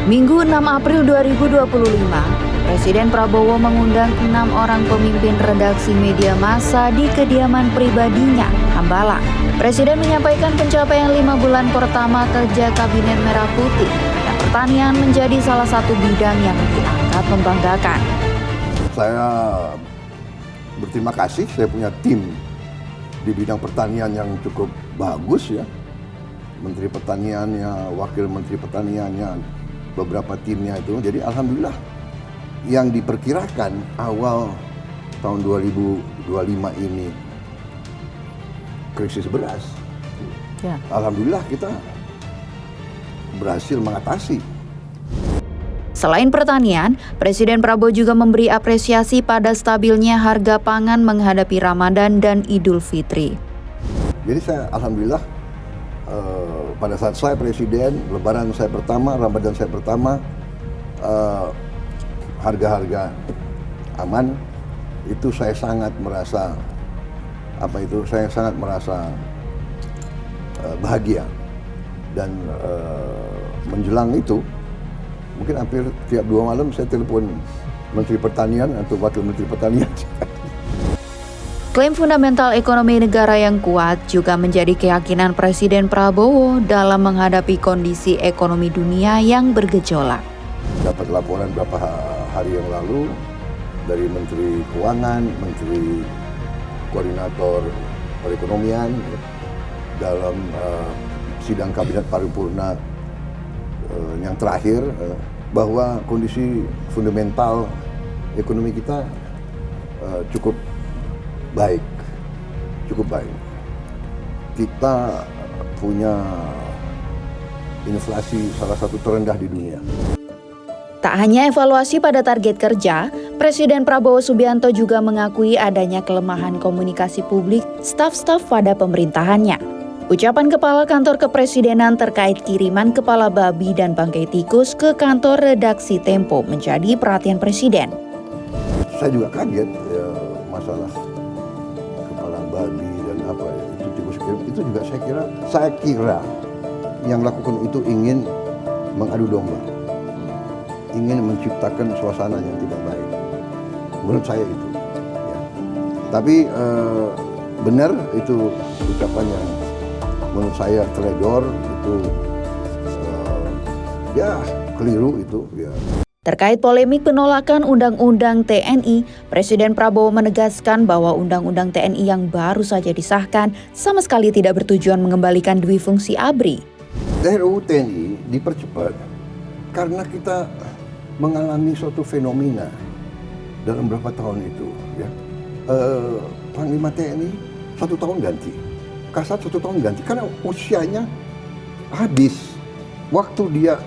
Minggu 6 April 2025, Presiden Prabowo mengundang 6 orang pemimpin redaksi media massa di kediaman pribadinya, Hambalang. Presiden menyampaikan pencapaian 5 bulan pertama kerja Kabinet Merah Putih dan pertanian menjadi salah satu bidang yang dianggap membanggakan. Saya berterima kasih, saya punya tim di bidang pertanian yang cukup bagus ya. Menteri Pertaniannya, Wakil Menteri Pertaniannya, beberapa timnya itu. Jadi alhamdulillah yang diperkirakan awal tahun 2025 ini krisis beras. Ya. Alhamdulillah kita berhasil mengatasi. Selain pertanian, Presiden Prabowo juga memberi apresiasi pada stabilnya harga pangan menghadapi Ramadan dan Idul Fitri. Jadi saya alhamdulillah pada saat saya presiden, lebaran saya pertama, Ramadan saya pertama, harga-harga aman, itu saya sangat merasa bahagia. Dan menjelang itu, mungkin hampir tiap 2 malam saya telepon Menteri Pertanian atau Wakil Menteri Pertanian. Klaim fundamental ekonomi negara yang kuat juga menjadi keyakinan Presiden Prabowo dalam menghadapi kondisi ekonomi dunia yang bergejolak. Dapat laporan beberapa hari yang lalu dari Menteri Keuangan, Menteri Koordinator Perekonomian dalam sidang Kabinet Paripurna yang terakhir bahwa kondisi fundamental ekonomi kita cukup baik. Kita punya inflasi salah satu terendah di dunia. Tak hanya evaluasi pada target kerja, Presiden Prabowo Subianto juga mengakui adanya kelemahan komunikasi publik staf-staf pada pemerintahannya. Ucapan Kepala Kantor Kepresidenan terkait kiriman kepala babi dan bangkai tikus ke kantor redaksi Tempo menjadi perhatian Presiden. Saya juga kaget ya, masalah kepala babi dan apa ya, itu tikus kirim, itu juga saya kira yang lakukan itu ingin mengadu domba, ingin menciptakan suasana yang tidak baik. Menurut saya itu ya. Tapi benar itu ucapan yang menurut saya teledor, itu ya keliru itu ya. Terkait polemik penolakan Undang-Undang TNI, Presiden Prabowo menegaskan bahwa Undang-Undang TNI yang baru saja disahkan sama sekali tidak bertujuan mengembalikan dui fungsi ABRI. RUU TNI dipercepat karena kita mengalami suatu fenomena dalam beberapa tahun itu ya. Panglima TNI 1 tahun ganti, Kasat 1 tahun ganti karena usianya habis. Waktu dia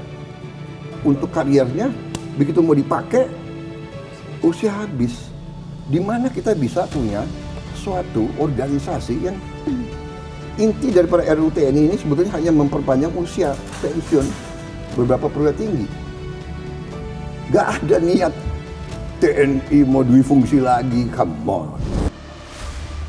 untuk kariernya begitu mau dipakai, usia habis. Di mana kita bisa punya suatu organisasi yang inti daripada RUU TNI ini sebetulnya hanya memperpanjang usia pensiun beberapa perwira tinggi. Gak ada niat TNI mau dui fungsi lagi, come on.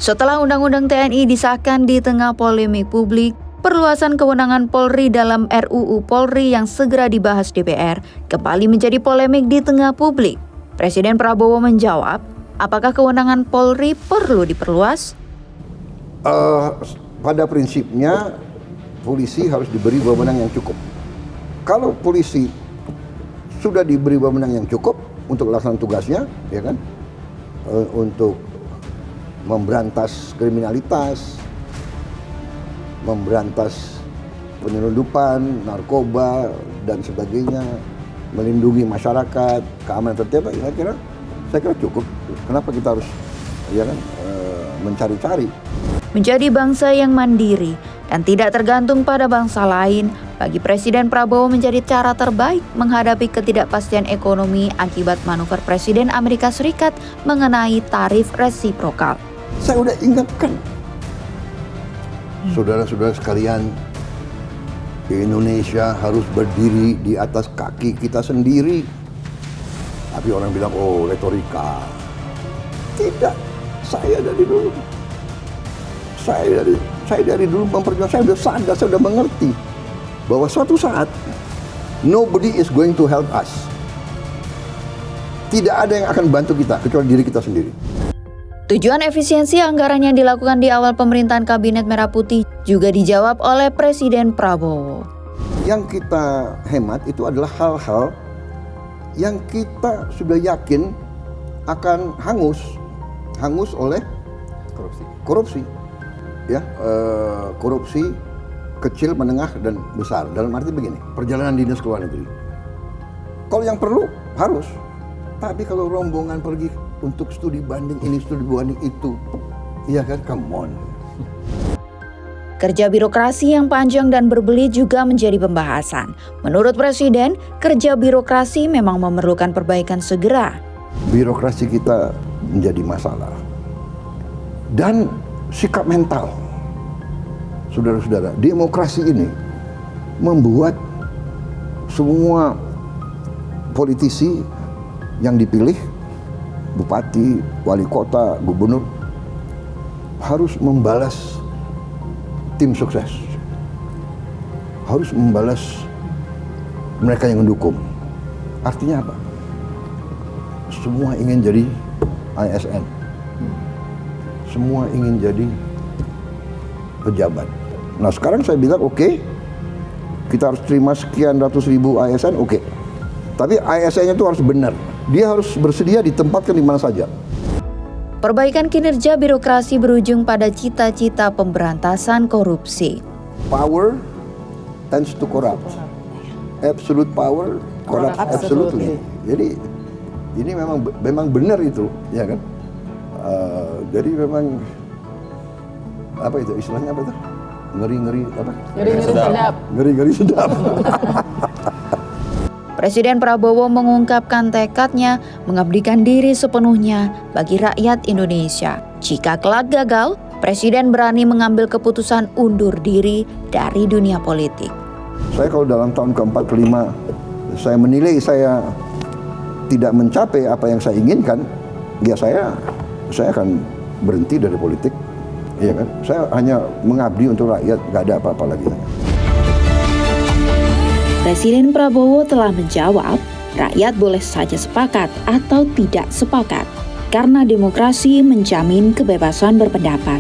Setelah Undang-Undang TNI disahkan di tengah polemik publik, perluasan kewenangan Polri dalam RUU Polri yang segera dibahas DPR kembali menjadi polemik di tengah publik. Presiden Prabowo menjawab, apakah kewenangan Polri perlu diperluas? Pada prinsipnya, polisi harus diberi wewenang yang cukup. Kalau polisi sudah diberi wewenang yang cukup untuk melaksanakan tugasnya, ya kan, untuk memberantas kriminalitas, memberantas penyelundupan, narkoba, dan sebagainya, melindungi masyarakat, keamanan tertib, saya kira cukup. Kenapa kita harus mencari-cari? Menjadi bangsa yang mandiri dan tidak tergantung pada bangsa lain, bagi Presiden Prabowo menjadi cara terbaik menghadapi ketidakpastian ekonomi akibat manuver Presiden Amerika Serikat mengenai tarif resiprokal. Saya udah ingatkan, saudara-saudara sekalian, Indonesia harus berdiri di atas kaki kita sendiri. Tapi orang bilang, oh retorika. Tidak, saya dari dulu memperjuangkan, saya sudah sadar, saya sudah mengerti bahwa suatu saat nobody is going to help us. Tidak ada yang akan bantu kita kecuali diri kita sendiri. Tujuan efisiensi anggaran yang dilakukan di awal pemerintahan Kabinet Merah Putih juga dijawab oleh Presiden Prabowo. Yang kita hemat itu adalah hal-hal yang kita sudah yakin akan hangus oleh korupsi. Ya, korupsi kecil, menengah, dan besar. Dalam arti begini, perjalanan dinas ke luar negeri. Kalau yang perlu harus, tapi kalau rombongan pergi untuk studi banding ini, studi banding itu, iya kan, come on. Kerja birokrasi yang panjang dan berbelit juga menjadi pembahasan. Menurut Presiden, kerja birokrasi memang memerlukan perbaikan segera. Birokrasi kita menjadi masalah. Dan sikap mental. Saudara-saudara, demokrasi ini membuat semua politisi yang dipilih, bupati, wali kota, gubernur, harus membalas tim sukses. Harus membalas mereka yang mendukung. Artinya apa? Semua ingin jadi ASN. Semua ingin jadi pejabat. Nah sekarang saya bilang oke, kita harus terima sekian ratus ribu ASN, oke. Tapi ASN-nya itu harus benar. Dia harus bersedia ditempatkan di mana saja. Perbaikan kinerja birokrasi berujung pada cita-cita pemberantasan korupsi. Power tends to corrupt. Absolute power corrupt absolutely. Jadi ini memang benar itu, ya kan? Jadi memang apa itu istilahnya apa itu? Ngeri-ngeri apa? Ngeri-ngeri sedap. Presiden Prabowo mengungkapkan tekadnya mengabdikan diri sepenuhnya bagi rakyat Indonesia. Jika kelak gagal, Presiden berani mengambil keputusan undur diri dari dunia politik. Saya kalau dalam tahun keempat, kelima, saya menilai saya tidak mencapai apa yang saya inginkan, ya saya akan berhenti dari politik. Ya kan? Saya hanya mengabdi untuk rakyat, nggak ada apa-apa lagi. Presiden Prabowo telah menjawab, rakyat boleh saja sepakat atau tidak sepakat, karena demokrasi menjamin kebebasan berpendapat.